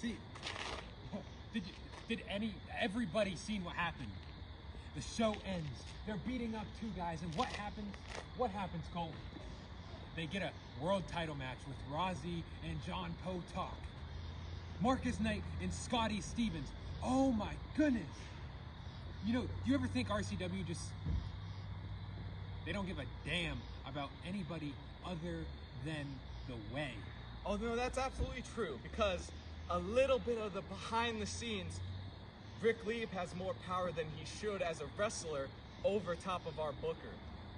See, everybody seen what happened? The show ends. They're beating up two guys, and what happens? What happens, Cole? They get a world title match with Rozzy and John Potok. Marcus Knight and Scotty Stevens. Oh my goodness. You know, do you ever think RCW they don't give a damn about anybody other than the way? Oh no, that's absolutely true, because a little bit of the behind the scenes, Ric Lieb has more power than he should as a wrestler over top of our booker.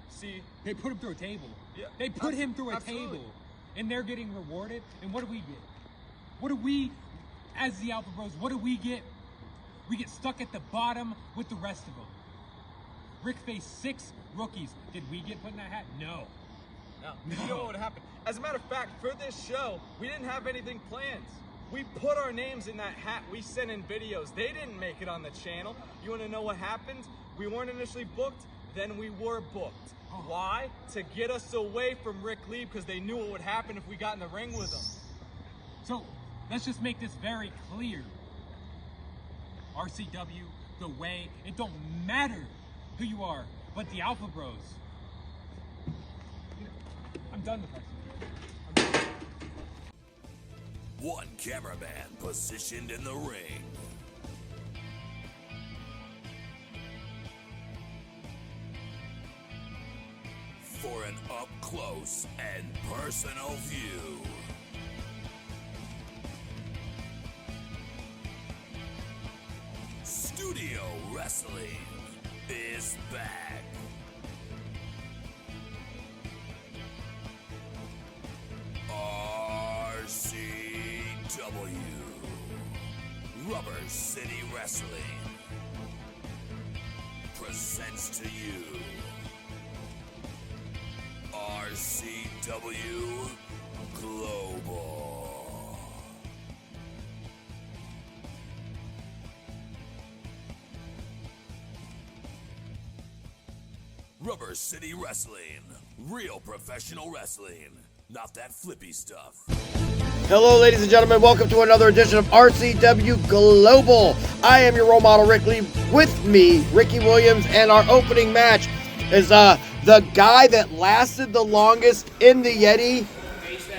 See? They put him through a table. Yeah, they put him through a absolutely. table. And they're getting rewarded. And what do we get? What do we, as the Alpha Bros, what do we get? We get stuck at the bottom with the rest of them. Rick faced 6 rookies. Did we get put in that hat? No. No. You know what would happen? As a matter of fact, for this show, we didn't have anything planned. We put our names in that hat. We sent in videos. They didn't make it on the channel. You want to know what happened? We weren't initially booked, then we were booked. Why? To get us away from Ric Lieb, because they knew what would happen if we got in the ring with him. So, let's just make this very clear. RCW, the way, it don't matter who you are, but the Alpha Bros. I'm done with RCW. One cameraman positioned in the ring. For an up-close and personal view. Studio Wrestling is back. RCW Rubber City Wrestling presents to you RCW Global. Rubber City Wrestling. Real professional wrestling. Not that flippy stuff. Hello, ladies and gentlemen. Welcome to another edition of RCW Global. I am your role model, Ric Lieb. With me, Ricky Williams, and our opening match is the guy that lasted the longest in the Yeti,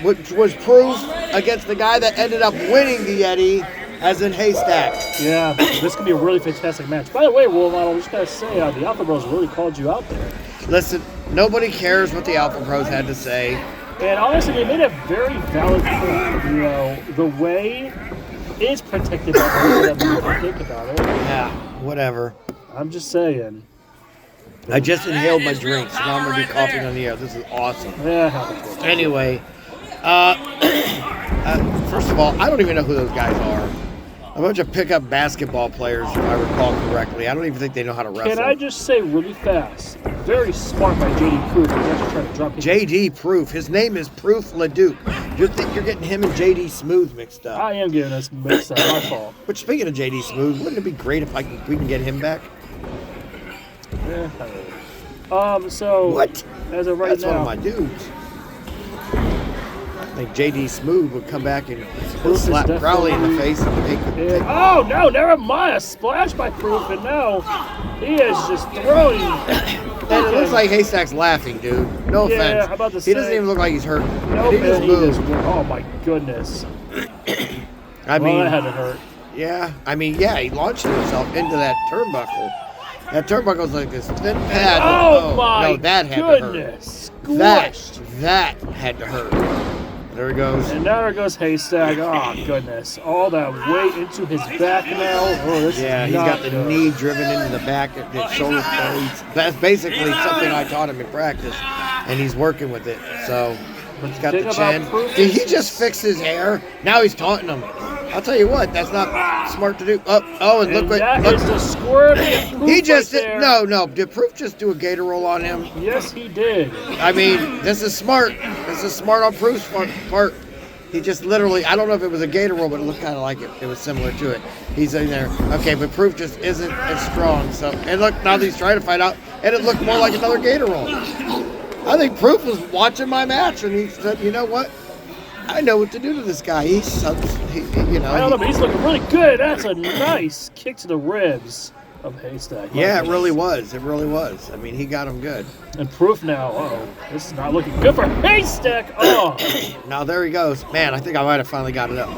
which was Proof, against the guy that ended up winning the Yeti, as in Haystack. Yeah, this could be a really fantastic match. By the way, role model, I just gotta say, the Alpha Bros really called you out there. Listen, nobody cares what the Alpha Bros had to say. And honestly, they made a very valid point. You know, the way is protected by the that we think about it. Yeah, whatever. I'm just saying. I just inhaled my drink, so now I'm going to be coughing on the air. This is awesome. Yeah. Anyway, first of all, I don't even know who those guys are. A bunch of pickup basketball players, if I recall correctly. I don't even think they know how to wrestle. Can I just say really fast, very smart by J.D. Proof. He's actually trying to drop him. J.D. Proof. His name is Proof LeDuc. You think you're getting him and J.D. Smooth mixed up. I am getting us mixed up. My fault. But speaking of J.D. Smooth, wouldn't it be great if we can get him back? Yeah. So what? As of right That's now, one of my dudes. I think J.D. Smooth would come back and slap Crowley in the face and take Oh, no, never mind. A splash by Proof, and now he is just throwing. And it looks like Haystack's laughing, dude. No offense. I'm about to he doesn't even look like he's hurt. No, he just moved. Oh, my goodness. I mean, that had to hurt. Yeah, I mean, yeah, he launched himself into that turnbuckle. That turnbuckle's like this thin pad. Oh, my no, that had goodness. To hurt. That had to hurt. There he goes. And now there goes Haystack. Oh, goodness. All that weight into his back now. Oh, this he's got the knee driven into the back of the shoulder blades. That's basically something I taught him in practice, and he's working with it. So he's got the chin. Did he just fix his hair? Now he's taunting him. I'll tell you what, that's not smart to do. Oh, and look what. That is the squirming Proof he just right did. there. No. Did Proof just do a gator roll on him? Yes, he did. I mean, this is smart. This is smart on Proof's part. He just literally, I don't know if it was a gator roll, but it looked kind of like it. It was similar to it. He's in there. Okay, but Proof just isn't as strong. So, and look, now that he's trying to fight out, and it looked more like another gator roll. I think Proof was watching my match, and he said, you know what? I know what to do to this guy. He sucks. You know. I don't know, but he's looking really good. That's a nice kick to the ribs of Haystack. Yeah, it really was. It really was. I mean, he got him good. And proof now. Uh-oh. This is not looking good for Haystack. Oh. Now there he goes. Man, I think I might have finally got it up.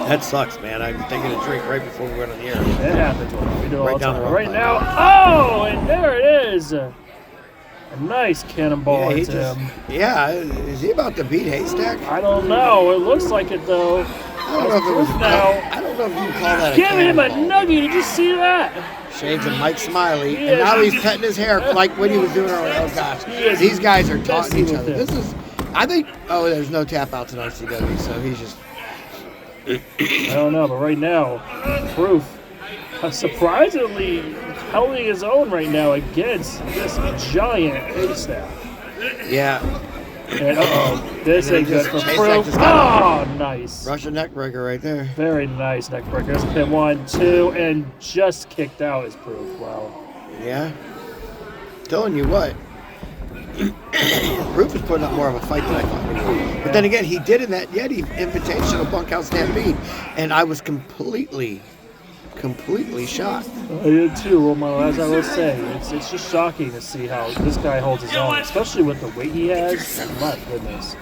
That sucks, man. I'm taking a drink right before we went on the air. It happens. We do it all the down the time. wrong Right pipe. now. Oh, and there it is. A nice cannonball Yeah, into him. yeah, is he about to beat Haystack? I don't know. It looks like it, though. I don't know if it was now. I don't know if you can call that a Giving him a cannonball. nuggie. Did you see that? Shades of Mike Smiley, He and is- now he's petting his hair like what he was doing earlier. Oh gosh, He is these guys are taunting messy each with other. him. This is, I think. Oh, there's no tap outs in RCW, so he's just. I don't know, but right now, proof surprisingly holding his own right now against this giant Haystack. Yeah, And this And ain't then good just for Haystack proof. just got Oh, nice. Russian neckbreaker right there. Very nice neck breakers. Pin 1, 2, and just kicked out his proof. Wow. Yeah, telling you what. Proof is putting up more of a fight than I thought he would. But then again, he did in that Yeti Invitational Bunkhouse Stampede, and I was completely shocked. I did too, Romano, as I was saying. It's just shocking to see how this guy holds his own, especially with the weight he has. My goodness.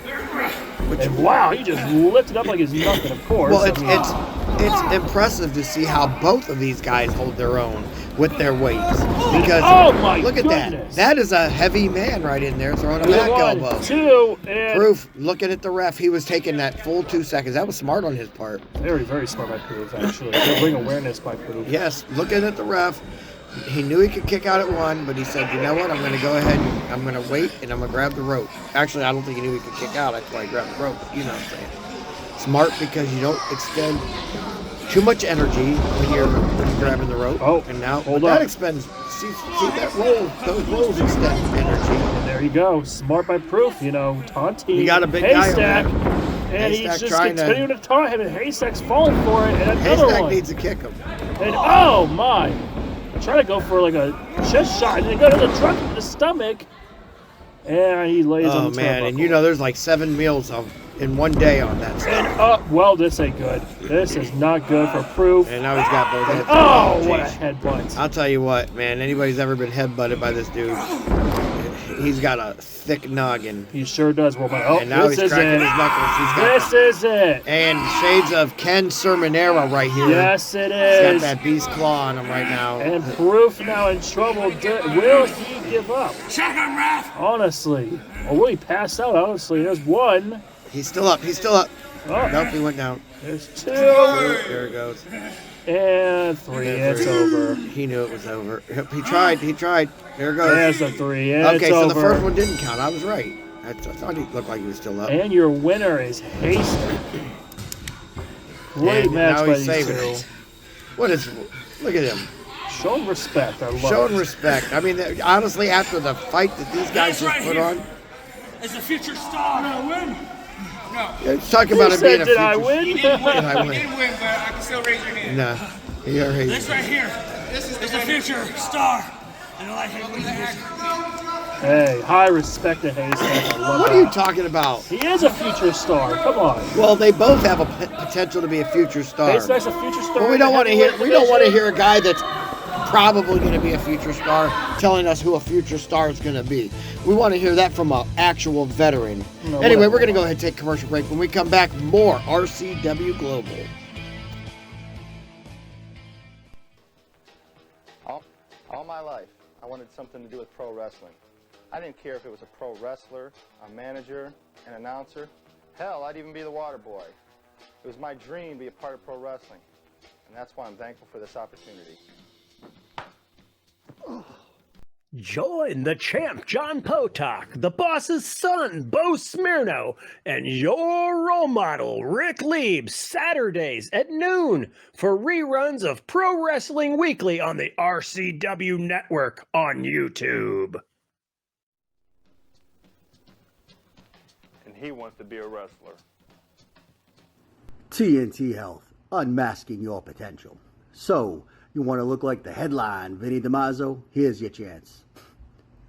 And wow, he just lifted up like it's nothing, of course. Well, I mean, it's impressive to see how both of these guys hold their own with their weights. Because Oh, my look at goodness. that. That is a heavy man right in there throwing a back elbow. 1, 2, and Proof, looking at the ref, he was taking that full 2 seconds. That was smart on his part. very, very smart by Proof, actually. They bring awareness by Proof. Yes, looking at the ref, he knew he could kick out at 1, but he said, you know what, I'm going to go ahead and I'm going to wait and I'm going to grab the rope. Actually, I don't think he knew he could kick out. That's why he grabbed the rope. You know what I'm saying. Smart because you don't extend too much energy when you're grabbing the rope. Oh, and now hold that up. expends. See that roll? Those rolls extend energy. And there you go. Smart by Proof, taunting You got a big guy on Haystack. there. And Haystack he's just trying to- continuing to taunt him, and Haystack's falling for it, and another Haystack one. needs to kick him. And oh my! Try to go for like a chest shot, and then go to the trunk in the stomach. And he lays on Oh the man, and turnbuckle. you know there's like 7 meals in one day on that And stuff. well, this ain't good. This is not good for Proof. And now he's got both heads. Oh, what a jeez. headbutt! I'll tell you what, man. Anybody's ever been headbutted by this dude, he's got a thick noggin. He sure does. Well, oh, And now this he's is cracking it. his knuckles. He's got This is it. and shades of Ken Sermonera right here. Yes, it He's got is. that beast claw on him right now. And Proof now in trouble. Will he give up? Check him, ref! Honestly. Or will he pass out? Honestly, there's 1. He's still up. He's still up. Oh, Nope, he went down. there's 2. There it goes. And 3. It's over. He knew it was over. He tried. There it goes. There's a 3. And Okay, it's so over. the first one didn't count. I was right. I thought he looked like he was still up. And your winner is Haystack. Great And match now by he's these saving two. it. What is? Look at him. Showing respect. I love Showing it. respect. I mean, honestly, after the fight that these guys just put on, Is the future star. No, win. it's talking He about him being said, a did future. I win? Did I win? didn't win, but I can still raise your hand. No. He already. This right here This is is the future star in the light heavyweight division. Hey, high respect to Haystack. I love What that. are you talking about? He is a future star. Come on. Well, they both have a potential to be a future star. Haystack's a future star. But we in don't the want to hear. heavyweight We don't want to division. hear a guy that's probably going to be a future star telling us who a future star is going to be. We want to hear that from an actual veteran. No, Anyway, whatever. we're going to go ahead and take a commercial break. When we come back, more RCW Global. All my life, I wanted something to do with pro wrestling. I didn't care if it was a pro wrestler, a manager, an announcer. Hell, I'd even be the water boy. It was my dream to be a part of pro wrestling, and that's why I'm thankful for this opportunity. Join the champ John Potok, the boss's son Bo Smirno, and your role model Ric Lieb Saturdays at noon for reruns of Pro Wrestling Weekly on the RCW Network on YouTube. And he wants to be a wrestler. TNT Health, unmasking your potential. So, you want to look like the headline Vinny DiMaggio? Here's your chance.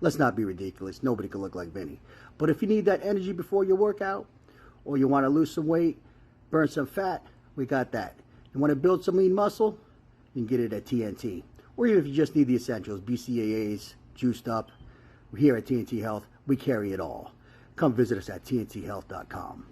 Let's not be ridiculous. Nobody can look like Vinny. But if you need that energy before your workout, Or you want to lose some weight, burn some fat, we got that. You want to build some lean muscle, you can get it at TNT. Or even if you just need the essentials, BCAAs, juiced up, here at TNT Health, we carry it all. Come visit us at tnthealth.com.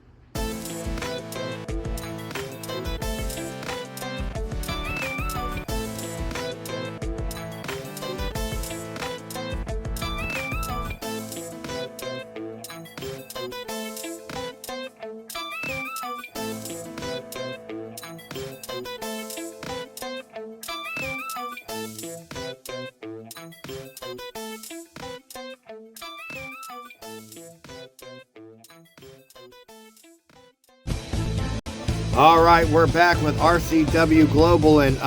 All right, we're back with RCW Global, and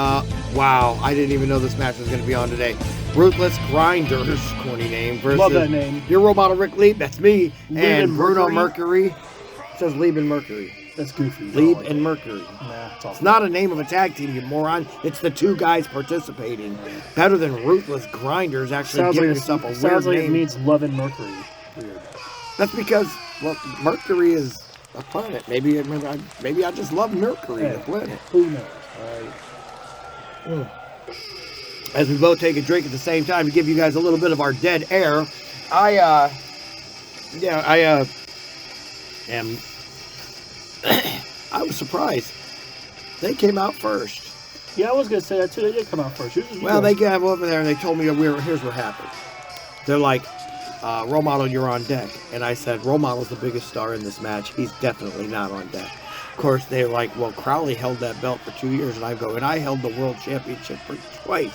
wow, I didn't even know this match was going to be on today. Ruthless Grinders, corny name, versus Love that name. Your role model Ric Lieb, that's me, and Bruno Lieb-N-Mercury. Mercury. It says Lieb-N-Mercury. That's goofy. Lieb-N-Mercury. Nah, It's not a name of a tag team, you moron. It's the two guys participating. Better than Ruthless Grinders. Actually, give yourself a weird sounds like name. it means love and Mercury. Weird. That's because, well, Mercury is a planet. Maybe I just love Mercury, the planet. Who knows? All right. As we both take a drink at the same time to give you guys a little bit of our dead air, I was surprised. They came out first. Yeah, I was going to say that too. They did come out first. Well, they got over there and they told me here's what happened. They're like, role model, you're on deck. And I said, role model's the biggest star in this match. He's definitely not on deck. Of course, they're like, well, Crowley held that belt for 2 years. And I go, and I held the world championship for twice.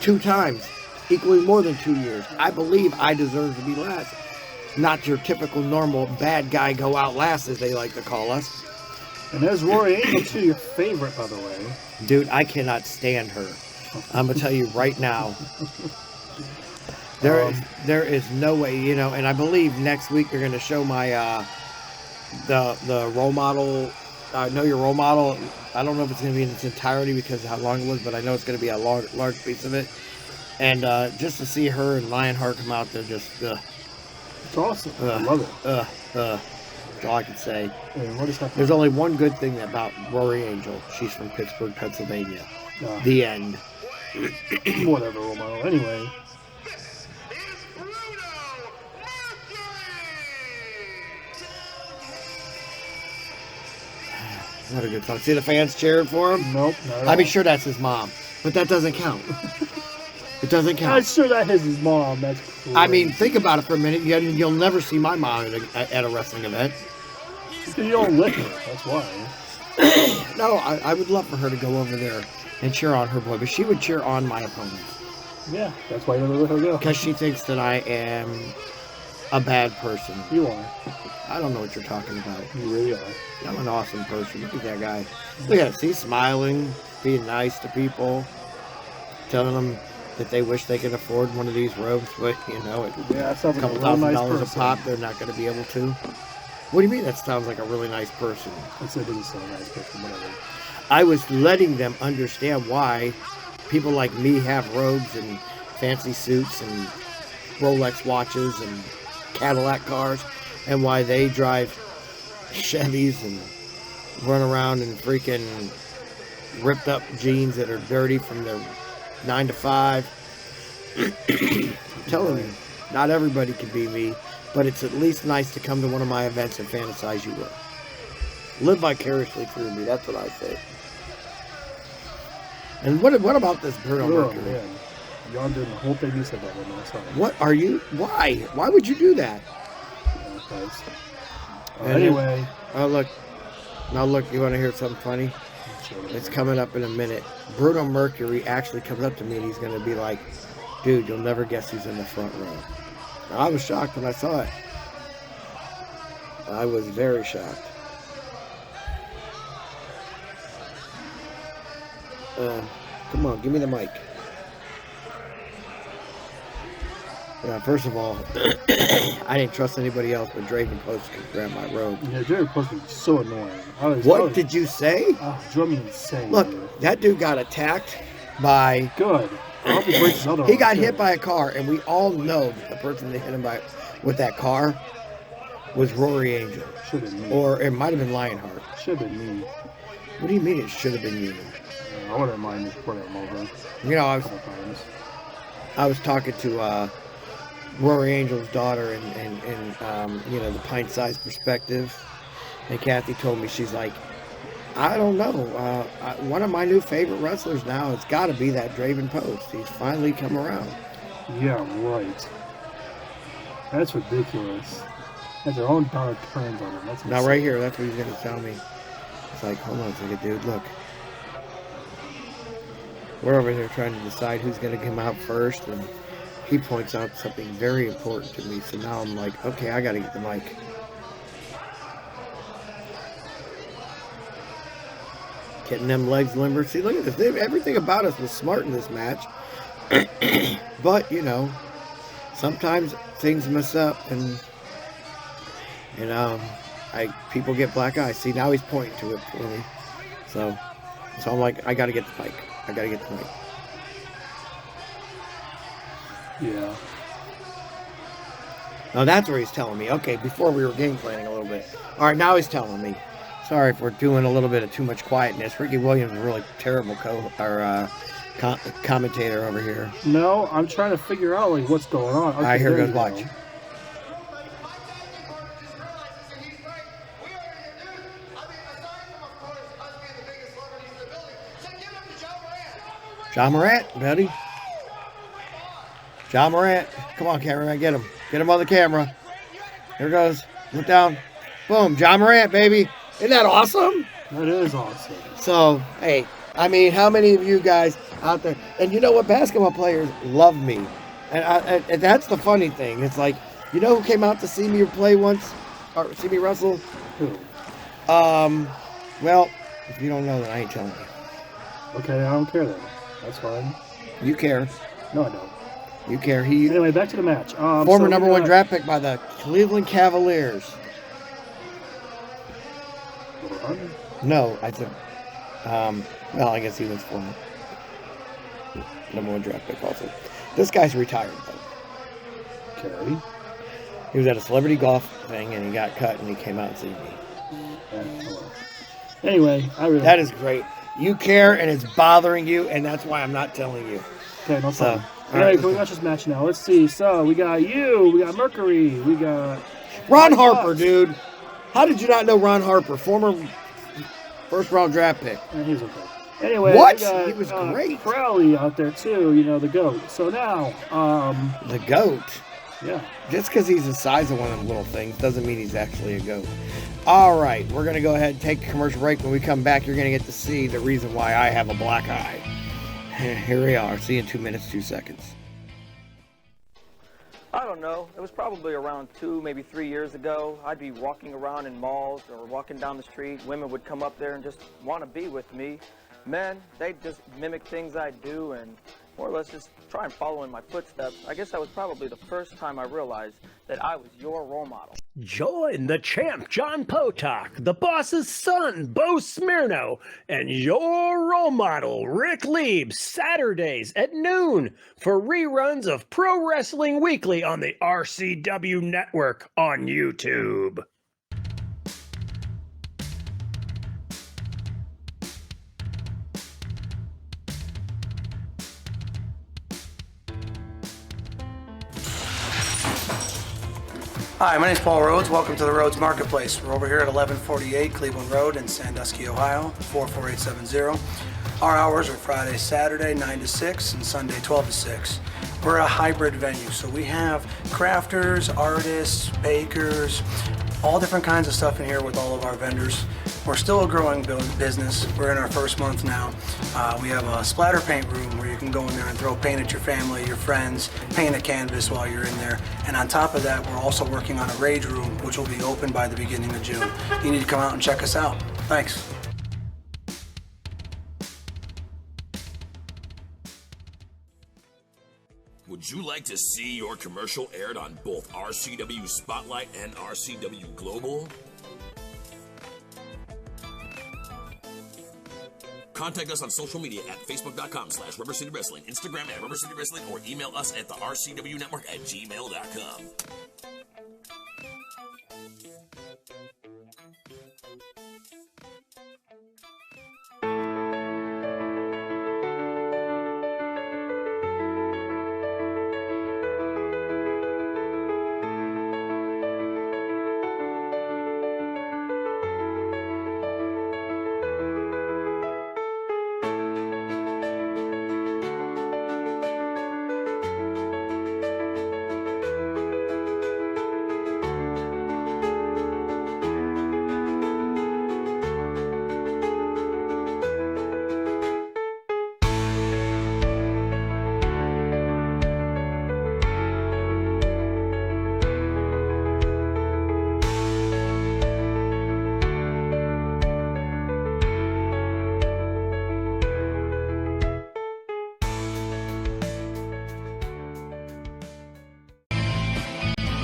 2 times. Equally more than 2 years. I believe I deserve to be last. Not your typical normal bad guy go out last, as they like to call us. And there's Rory Angel too, your favorite, by the way. Dude, I cannot stand her. I'm going to tell you right now. There is no way, and I believe next week they're going to show my the role model. Know your role model. I don't know if it's going to be in its entirety because of how long it was, but I know it's going to be a large piece of it. And just to see her and Lionheart come out there, just it's awesome. I love it. That's all I can say. What is happening? There's only one good thing about Rory Angel. She's from Pittsburgh, Pennsylvania. The end. Whatever, role model. Anyway. Not a good song. See the fans cheering for him? Nope. I'm sure that's his mom, but that doesn't count. It doesn't count. I'm sure that is his mom. That's crazy. I mean, think about it for a minute. You'll never see my mom at a wrestling event. Because you don't lick her. That's why. No, I would love for her to go over there and cheer on her boy, but she would cheer on my opponent. Yeah, that's why you never let her go. Because she thinks that I am a bad person. You are. I don't know what you're talking about. You really are. I'm an awesome person. Look at that guy. Look at him. He's smiling, being nice to people, telling them that they wish they could afford one of these robes, but that sounds like a couple $1,000 a pop, they're not going to be able to. What do you mean that sounds like a really nice person? I said it doesn't sound a nice person, whatever. I was letting them understand why people like me have robes and fancy suits and Rolex watches and Cadillac cars, and why they drive Chevys and run around in freaking ripped up jeans that are dirty from their 9 to 5. I'm telling you, not everybody can be me, but it's at least nice to come to one of my events and fantasize you will. Live vicariously through me, that's what I say. And what about this Bruno Mercury? Man. Y'all did the whole thing you said that one last time. What are you? Why? Why would you do that? Anyway. Oh, look. Now, look, you want to hear something funny? It's coming up in a minute. Bruno Mercury actually comes up to me and he's going to be like, dude, you'll never guess who's in the front row. Now, I was shocked when I saw it. I was very shocked. Come on, give me the mic. Yeah, first of all, I didn't trust anybody else but Draven Post could grab my robe. Yeah, Draven Post was so annoying. What did you say? Oh, drove me insane. Look, that dude got attacked by... Good. I hope he breaks his other He got arm, hit too. by a car, and we all know that the person that hit him with that car was Rory Angel. Should have been me. Or it might have been Lionheart. Should have been me. What do you mean it should have been you? I wouldn't mind putting him over. You know, A couple times. I was talking to Rory Angel's daughter and you know, the pint-sized perspective. And Kathy told me, she's like, I don't know. One of my new favorite wrestlers now has got to be that Draven Post. He's finally come around. Yeah, right. That's ridiculous. Has their own daughter turns on him. That's Now, right here, that's what he's going to tell me. It's like, hold on a second, dude. Look. We're over here trying to decide who's going to come out first, and he points out something very important to me. So now I'm like, okay, I got to get the mic. Getting them legs limber. See, look at this. Everything about us was smart in this match. But, you know, sometimes things mess up, and people get black eyes. See, now he's pointing to it for me. So I'm like, I got to get the mic. I got to get the mic. Yeah. Now that's where he's telling me. Okay, before we were game planning a little bit. All right, now he's telling me. Sorry if we're doing a little bit of too much quietness. Ricky Williams is a really terrible commentator over here. No, I'm trying to figure out like what's going on. Okay, all right, here goes watch. John Morant, buddy. John Morant. Come on, cameraman, get him. Get him on the camera. Here goes. Look down. Boom. John Morant, baby. Isn't that awesome? That is awesome. So, hey, I mean, how many of you guys out there? And you know what? Basketball players love me. And that's the funny thing. It's like, you know who came out to see me play once? Or see me wrestle? Who? Well, if you don't know, then I ain't telling you. Okay, I don't care then. That's fine. You care. No, I don't. You care. Anyway, back to the match. Former number one draft pick by the Cleveland Cavaliers. No, I said, well, I guess he was former number one draft pick also. This guy's retired, though. Okay. He was at a celebrity golf thing, and he got cut, and he came out and seen me. Anyway, that is great. You care, and it's bothering you, and that's why I'm not telling you. Okay, no problem. So, anyway, can we watch this match now? Let's see. So, we got we got Mercury, we got... Ron Harper, dude. How did you not know Ron Harper, former first-round draft pick? Yeah, he's okay. Anyway, what? We got, he was great. Crowley out there, too, you know, the GOAT. So now... the GOAT? Yeah. Just because he's the size of one of them little things doesn't mean he's actually a GOAT. All right, we're going to go ahead and take a commercial break. When we come back, you're going to get to see the reason why I have a black eye. Here we are. See you in 2 minutes, 2 seconds. I don't know. It was probably around 2, maybe 3 years ago. I'd be walking around in malls or walking down the street. Women would come up there and just want to be with me. Men, they'd just mimic things I do and more or less just try and follow in my footsteps. I guess that was probably the first time I realized that I was your role model. Join the champ, John Potok, the boss's son, Bo Smirno, and your role model, Ric Lieb, Saturdays at noon for reruns of Pro Wrestling Weekly on the RCW Network on YouTube. Hi, my name is Paul Rhodes. Welcome to the Rhodes Marketplace. We're over here at 1148 Cleveland Road in Sandusky, Ohio, 44870. Our hours are Friday, Saturday, 9 to 6, and Sunday, 12 to 6. We're a hybrid venue, so we have crafters, artists, bakers, all different kinds of stuff in here with all of our vendors. We're still a growing business. We're in our first month now. We have a splatter paint room where you can go in there and throw paint at your family, your friends, paint a canvas while you're in there. And on top of that, we're also working on a rage room, which will be open by the beginning of June. You need to come out and check us out. Thanks. Would you like to see your commercial aired on both RCW Spotlight and RCW Global? Contact us on social media at facebook.com/Rubber City Wrestling, Instagram at Rubber City Wrestling, or email us at the RCW Network at gmail.com.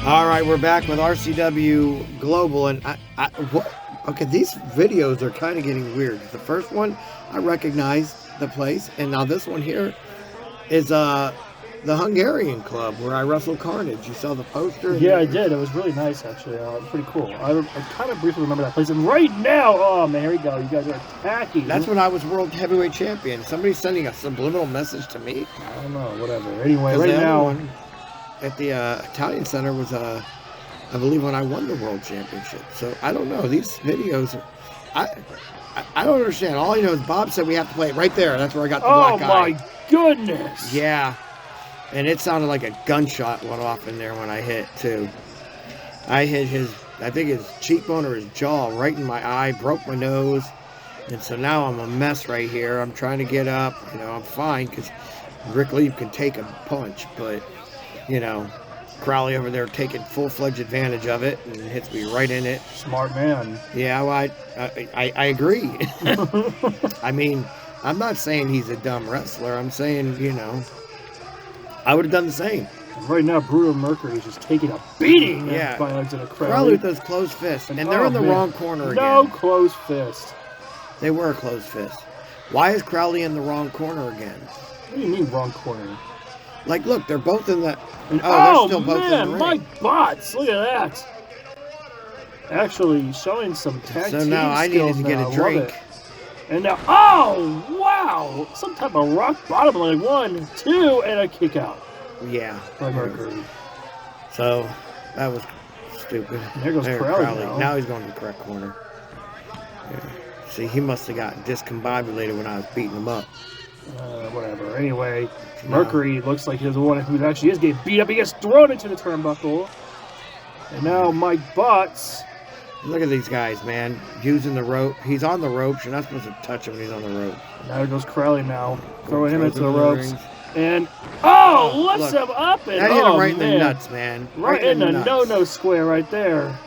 All right, we're back with RCW Global, and okay, these videos are kind of getting weird. The first one, I recognized the place, and now this one here is the Hungarian club where I wrestled Carnage. You saw the poster? Yeah, I did. It was really nice, actually. Pretty cool. I kind of briefly remember that place. And right now, oh man, here we go. You guys are attacking. That's when I was World Heavyweight Champion. Somebody's sending a subliminal message to me. I don't know. Whatever. Anyway, right now. At the Italian Center was, I believe, when I won the World Championship. So, I don't know. These videos, I don't understand. All I know is Bob said we have to play it right there. That's where I got the black eye. Oh, my goodness. Yeah. And it sounded like a gunshot went off in there when I hit, too. I hit I think his cheekbone or his jaw right in my eye, broke my nose. And so now I'm a mess right here. I'm trying to get up. You know, I'm fine because Ric Lieb can take a punch, but... You know, Crowley over there taking full-fledged advantage of it and hits me right in it. Smart man. Yeah, well, I agree. I mean, I'm not saying he's a dumb wrestler. I'm saying, you know, I would have done the same. Right now, Bruno Mercury is just taking a beating. Yeah. By Alexander Crowley. Crowley with those closed fists. And they're in the wrong corner again. No closed fist. They were closed fists. Why is Crowley in the wrong corner again? What do you mean wrong corner? Like, look, they're both in the... they're still both in the ring. My butts! Look at that! Actually, showing some tag team now I needed to get a drink. And now, oh, wow! Some type of rock bottom, like 1, 2, and a kick out. Yeah. By Mercury. So, that was stupid. And there goes Crowley. Now he's going to the correct corner. Yeah. See, he must have gotten discombobulated when I was beating him up. Whatever. Anyway, Mercury looks like he's the one who actually is getting beat up. He gets thrown into the turnbuckle. And now Mike Butts. Look at these guys, man. Using the rope. He's on the ropes. You're not supposed to touch him when he's on the rope. Now there goes Crowley now. Throwing him into the ropes. Rings. And, lifts him up. And, that hit him right in the nuts, man. Right in the no-no square right there.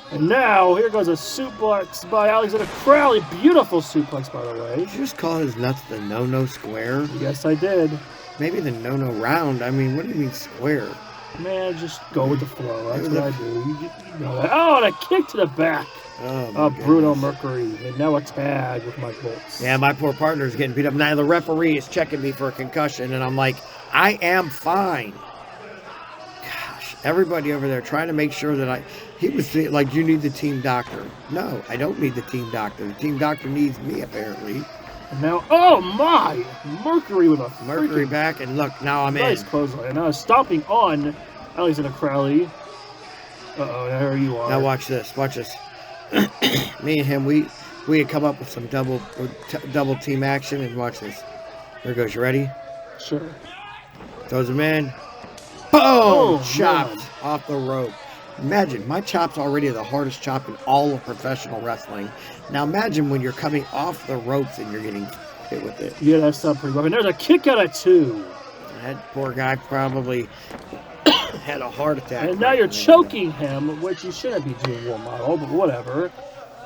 And now, here goes a suplex by Alexander Crowley. Beautiful suplex, by the way. Did you just call his nuts the no-no square? Yes, I did. Maybe the no-no round. I mean, what do you mean square? Man, just go with the flow. That's what I do. You know that. Oh, and a kick to the back. Oh, Bruno Mercury. And now a tag with Mike Bolts. Yeah, my poor partner's getting beat up. Now the referee is checking me for a concussion, and I'm like, I am fine. Gosh, everybody over there trying to make sure that he was like, you need the team doctor. No, I don't need the team doctor. The team doctor needs me, apparently. And now, oh my! Mercury with a Mercury back, and look, now I'm nice in. Clothesline. And now stomping on Alexander Crowley. Uh-oh, there you are. Now watch this. Watch this. Me and him, we had come up with some double team action, and watch this. Here goes. You ready? Sure. Throws him in. Boom! Chopped off the rope. Imagine, my chop's already the hardest chop in all of professional wrestling. Now imagine when you're coming off the ropes and you're getting hit with it. Yeah, that's not pretty rough. And there's a kick out of 2. That poor guy probably had a heart attack. And now you're choking him, which you shouldn't be doing, Will Model, but whatever.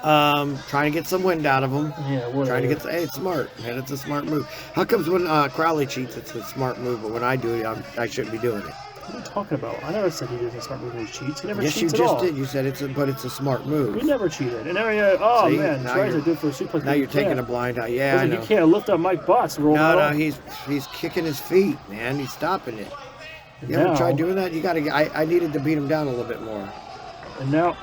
Trying to get some wind out of him. Yeah, whatever. Trying to get hey, it's smart. Man, it's a smart move. How comes when Crowley cheats, it's a smart move, but when I do it, I shouldn't be doing it? What are you talking about? I never said he did a smart move when he cheats. He never yes, cheats you at just all. did. You said it's a smart move. He never cheated. And now See, man, tries to do it for a suplex. Now you're taking a blind eye. Yeah, I know. You can't lift up Mike Butts. No, he's kicking his feet, man. He's stopping it. You ever tried doing that? You gotta. I needed to beat him down a little bit more. And now,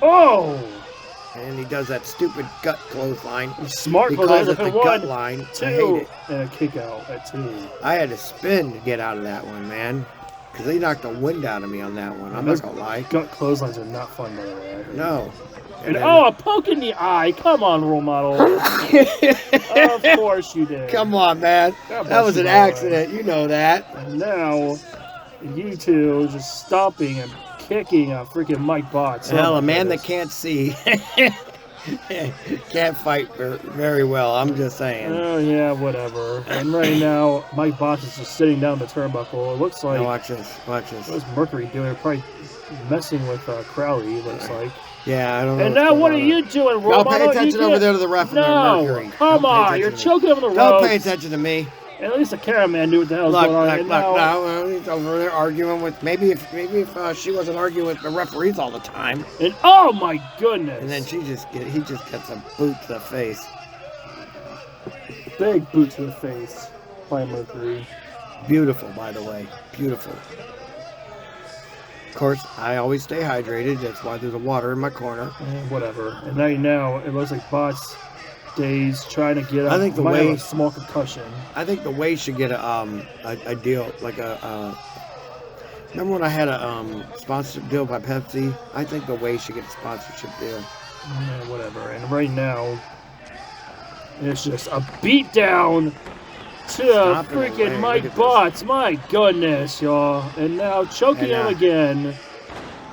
and he does that stupid gut clothesline. Smart. He calls it the gut line. 2, I hate it. And a kick out at 2. I had to spin to get out of that one, man. Because they knocked the wind out of me on that one. I'm not gonna lie. Gut clotheslines are not fun, by the way. No. And a poke in the eye. Come on, role model. Of course you did. Come on, man. That was an accident. You know that. And now, you two just stomping and kicking a freaking Mike Botts. Hell, a man that can't see can't fight very well. I'm just saying. Oh, yeah, whatever. And right now, Mike Botts is just sitting down the turnbuckle. It looks like... Now watch this. Watch this. What's Mercury doing? Probably messing with Crowley, it looks like. Yeah, I don't know. And now what are you doing, Robo? Don't pay attention over there to the ref and Mercury. Come on, you're choking over the ropes. Don't pay attention to me. At least the cameraman knew what the hell was going on. No, he's over there arguing with maybe if she wasn't arguing with the referees all the time. And oh my goodness! And then he just gets a boot to the face. Big boot to the face by Mercury. Beautiful, by the way, beautiful. Of course, I always stay hydrated. That's why there's a water in my corner. Whatever. And right now, it looks like Bot's days trying to get. I think the might way have a small concussion. I think the way should get a deal like a. Remember when I had a sponsorship deal by Pepsi? I think the way should get a sponsorship deal. Yeah, whatever. And right now, it's just a beatdown to freaking Mike Botts. My goodness, y'all. And now choking him again.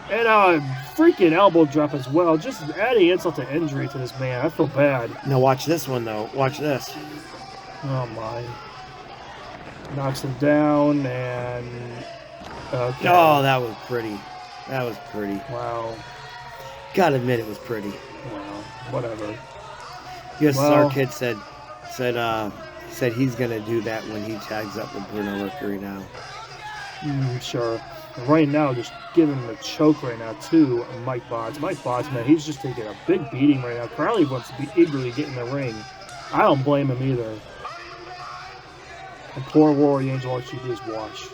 And a freaking elbow drop as well. Just adding insult to injury to this man. I feel bad. Now watch this one, though. Watch this. Oh, my. Knocks him down and... Okay. Oh, that was pretty. That was pretty. Wow. Gotta admit it was pretty. Wow. Whatever. Yes, our kid said he's gonna do that when he tags up with Bruno Mercury now. Sure. And right now, just giving him a choke right now to Mike Botts. Mike Botts, man, he's just taking a big beating right now. Crowley wants to be eagerly get in the ring. I don't blame him either. And poor Rory Angel, all she do is watch.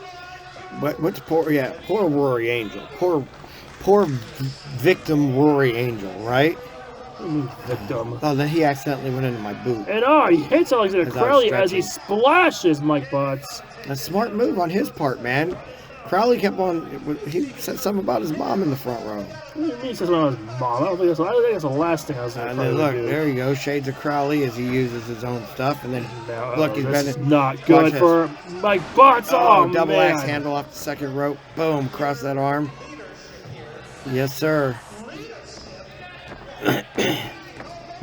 What's poor? Yeah, poor Rory Angel. Poor victim Rory Angel, right? Victim. Oh, then he accidentally went into my boot. And he hits Alexander Crowley as he splashes Mike Botts. A smart move on his part, man. Crowley kept on. He said something about his mom in the front row. What do you mean he said something about his mom? I don't think that's the last thing I was going to do. Look, there you go. Shades of Crowley as he uses his own stuff. And then, look, he's this is not good for Mike Botts. Oh, double man. axe handle off the second rope. Boom, cross that arm. Yes, sir.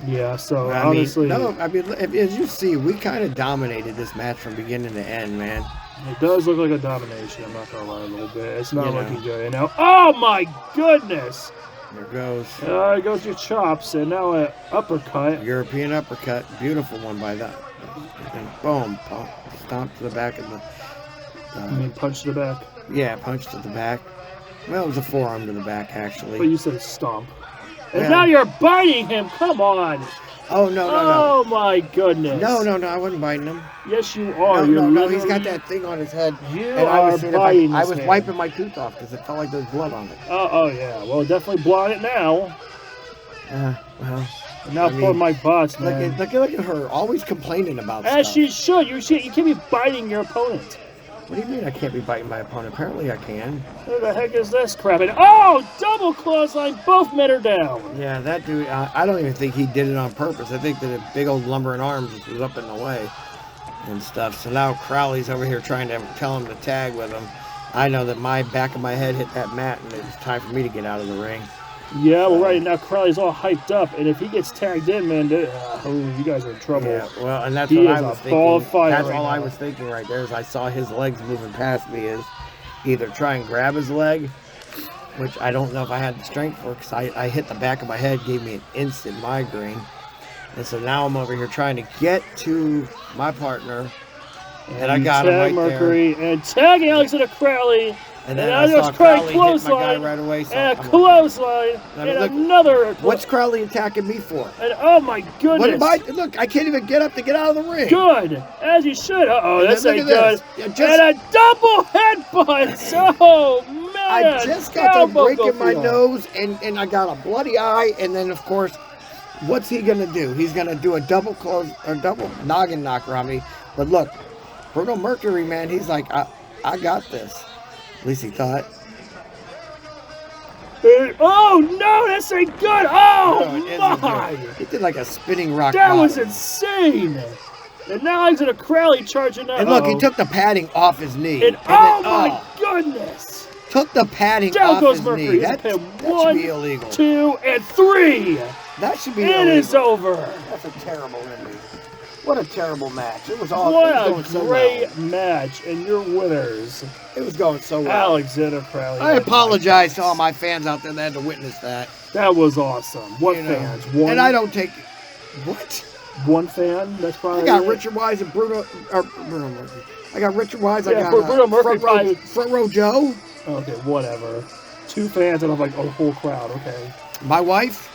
Yeah, so honestly... as you see, we kind of dominated this match from beginning to end, man. It does look like a domination, I'm not going to lie a little bit. It's not looking good. And now, oh my goodness! There goes. It goes your chops, and now an uppercut. European uppercut. Beautiful one by that. And boom. Stomp to the back of the... you mean punch to the back? Yeah, punch to the back. Well, it was a forearm to the back, actually. But you said stomp. And now you're biting him. Come on. Oh, no. Oh, my goodness. No, I wasn't biting him. Yes, you are. No, he's got that thing on his head. I was wiping my tooth off because it felt like there was blood on it. Oh, yeah. Well, definitely blood on it now. Now poor Mike Botts, man. Look at her, always complaining about stuff. As she should. You can't be biting your opponent. What do you mean I can't be biting my opponent? Apparently I can. What the heck is this crap? And double clothesline. Both men are down. Yeah, that dude, I don't even think he did it on purpose. I think that a big old lumbering arm just was up in the way and stuff. So now Crowley's over here trying to tell him to tag with him. I know that my back of my head hit that mat and it's time for me to get out of the ring. Yeah, well, right now Crowley's all hyped up, and if he gets tagged in, man, you guys are in trouble. Yeah, well, and that's what I was thinking. Ball of fire that's all I was thinking right there. Is I saw his legs moving past me. Is either try and grab his leg, which I don't know if I had the strength for, because I hit the back of my head, gave me an instant migraine, and so now I'm over here trying to get to my partner, and I got him right Mercury, there. And tagging Alexander Crowley. And then I saw Crowley hit my guy right away. So and a clothesline. And another. What's Crowley attacking me for? And oh my goodness. Look, I can't even get up to get out of the ring. Good. As you should. That's ain't good. And a double headbutt. Oh, man. I just got to breaking my nose, and I got a bloody eye. And then, of course, what's he going to do? He's going to do a double noggin knocker on me. But look, Bruno Mercury, man, he's like, I got this. At least he thought. Oh, no, that's ain't good. Oh, my. He did like a spinning rock. That was insane. And now he's in a Crowley charging out. And look, he took the padding off his knee. And my goodness. Took the padding down off goes his Mercury. knee. That should be illegal. 2 and 3. That should be illegal. It is over. That's a terrible ending. What a terrible match. It was all What a great match, and your winners. It was going so well. Alexander Crowley. I apologize to all my fans out there that had to witness that. That was awesome. What fans? And I don't take... What? one fan. That's probably. I got it. Richard Wise and Bruno Mercury. I got Richard Wise. Yeah, I got Bruno Mercury front row Joe. Okay, whatever. 2 fans and I'm like a whole crowd. Okay. My wife.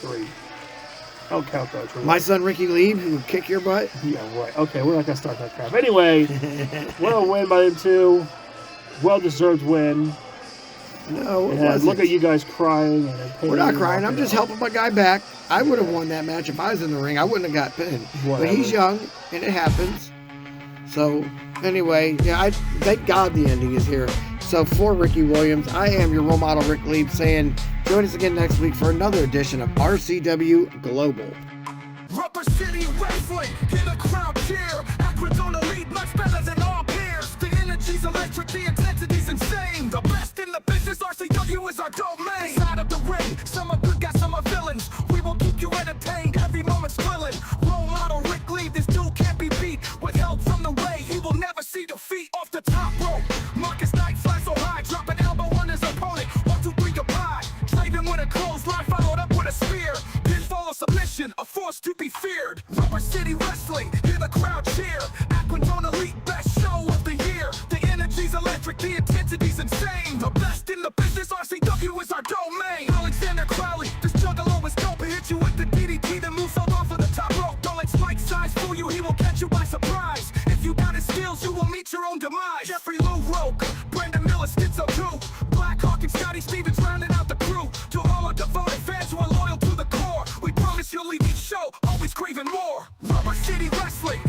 3. I don't count those. My son Ric Lieb, who would kick your butt. Yeah, right. Okay, we're not gonna start that crap. Anyway, well win by them 2. Well-deserved win. No, and look at you guys crying. And we're not crying. I'm just helping my guy back. I would have won that match if I was in the ring. I wouldn't have got pinned. Whatever. But he's young, and it happens. So, anyway, yeah, I thank God the ending is here. So, for Ricky Williams, I am your role model, Ric Lieb, saying join us again next week for another edition of RCW Global. Rubber City Wrestling, hear the crowd cheer. Aquadona lead much better than all peers. The energy's electric, the intensity's insane. The best in the business, RCW is our domain. Side of the ring, some are good guys, some are villains. We will keep you entertained, every moment's thrilling. Role model Ric Lieb, this dude can't be beat. With help from the way, he will never see defeat. Off the top rope, Marcus Knight flies so high, drop an elbow on his opponent. 1, 2, 3, goodbye. Trade him with a clothesline, followed up with a spear. Pinfall or submission, a force to be feared. Rubber City Wrestling, hear the crowd cheer. Aquadona Elite, best show of the year. The energy's electric, the intensity's insane. The best in the business, RCW is our domain. Alexander Crowley, this juggalo is dope. He'll hit you with the DDT, then moves all off of the top rope. Don't let Spike's size fool you, he will catch you by surprise. If you doubt his skills, you will meet your own demise. Jeffrey Lou Roke, Brandon Miller, Schizo 2. Black Hawk and Scotty Stevens rounding out the crew. To all our devoted fans who are loyal to the core, we promise you'll leave each show always craving more. Rubber City Wrestling.